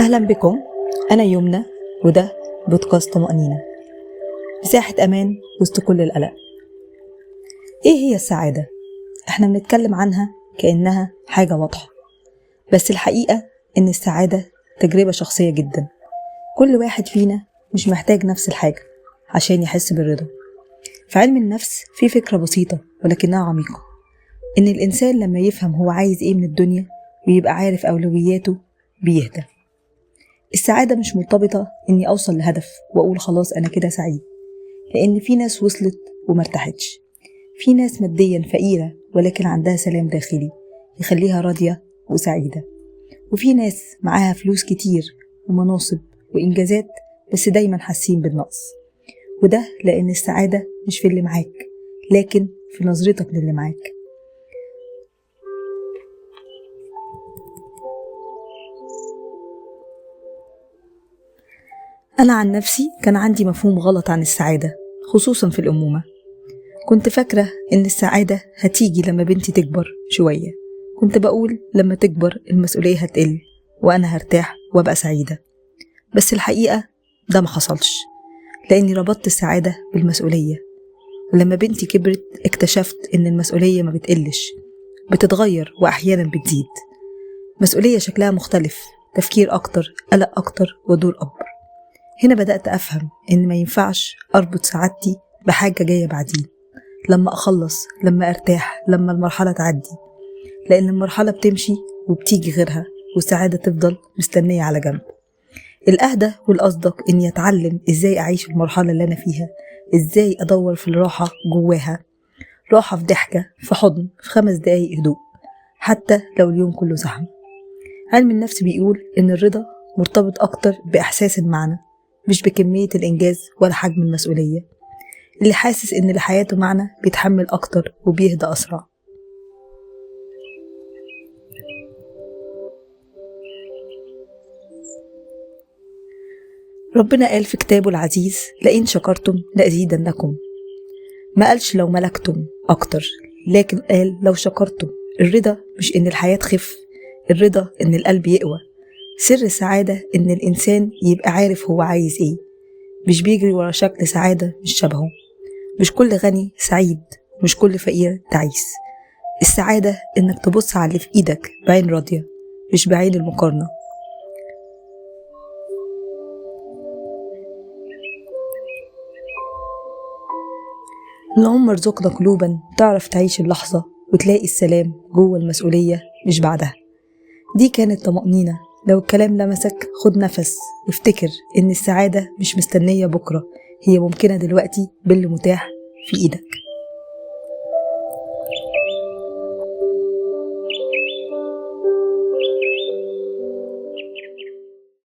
أهلا بكم. أنا يمنى وده بودكاست طمأنينة، مساحة أمان وسط كل القلق. إيه هي السعادة؟ إحنا بنتكلم عنها كأنها حاجة واضحة، بس الحقيقة إن السعادة تجربة شخصية جدا. كل واحد فينا مش محتاج نفس الحاجة عشان يحس بالرضا. في علم النفس في فكرة بسيطة ولكنها عميقة، إن الإنسان لما يفهم هو عايز إيه من الدنيا ويبقى عارف أولوياته بيهدى. السعادة مش مرتبطة إني أوصل لهدف وأقول خلاص أنا كده سعيد، لأن في ناس وصلت ومرتاحتش. في ناس ماديا فقيرة ولكن عندها سلام داخلي يخليها راضية وسعيدة. وفي ناس معاها فلوس كتير ومناصب وإنجازات بس دايما حاسين بالنقص. وده لأن السعادة مش في اللي معاك، لكن في نظرتك للي معاك. أنا عن نفسي كان عندي مفهوم غلط عن السعادة، خصوصا في الأمومة. كنت فاكرة إن السعادة هتيجي لما بنتي تكبر شوية. كنت بقول لما تكبر المسؤولية هتقل وأنا هرتاح وأبقى سعيدة. بس الحقيقة ده ما حصلش، لأني ربطت السعادة بالمسؤولية. ولما بنتي كبرت اكتشفت إن المسؤولية ما بتقلش، بتتغير وأحيانا بتزيد. مسؤولية شكلها مختلف، تفكير أكتر، قلق أكتر، ودور أكبر. هنا بدأت أفهم إن ما ينفعش أربط سعادتي بحاجة جاية بعدين، لما أخلص، لما أرتاح، لما المرحلة تعدي. لأن المرحلة بتمشي وبتيجي غيرها، والسعادة تفضل مستنية على جنب. الأهدى والأصدق إني أتعلم إزاي أعيش المرحلة اللي أنا فيها، إزاي أدور في الراحة جواها، راحة في ضحكة، في حضن، في 5 دقايق هدوء، حتى لو اليوم كله زحمة. علم النفس بيقول إن الرضا مرتبط أكتر بإحساس المعنى، مش بكمية الإنجاز ولا حجم المسؤولية. اللي حاسس إن لحياته معنى بيتحمل أكتر وبيهدى أسرع. ربنا قال في كتابه العزيز: لئن شكرتم لأزيدنكم. ما قالش لو ملكتم أكتر، لكن قال لو شكرتم. الرضا مش إن الحياة تخف، الرضا إن القلب يقوى. سر السعادة إن الإنسان يبقى عارف هو عايز إيه، مش بيجري ورا شكل سعادة مش شبهه. مش كل غني سعيد، مش كل فقير تعيس. السعادة إنك تبص على اللي في إيدك بعين راضية، مش بعين المقارنة. اللهم ارزقنا قلوبا تعرف تعيش اللحظة وتلاقي السلام جوه المسؤولية مش بعدها. دي كانت طمأنينة. لو الكلام لمسك خد نفس وافتكر إن السعادة مش مستنية بكرة، هي ممكنة دلوقتي باللي متاح في إيدك.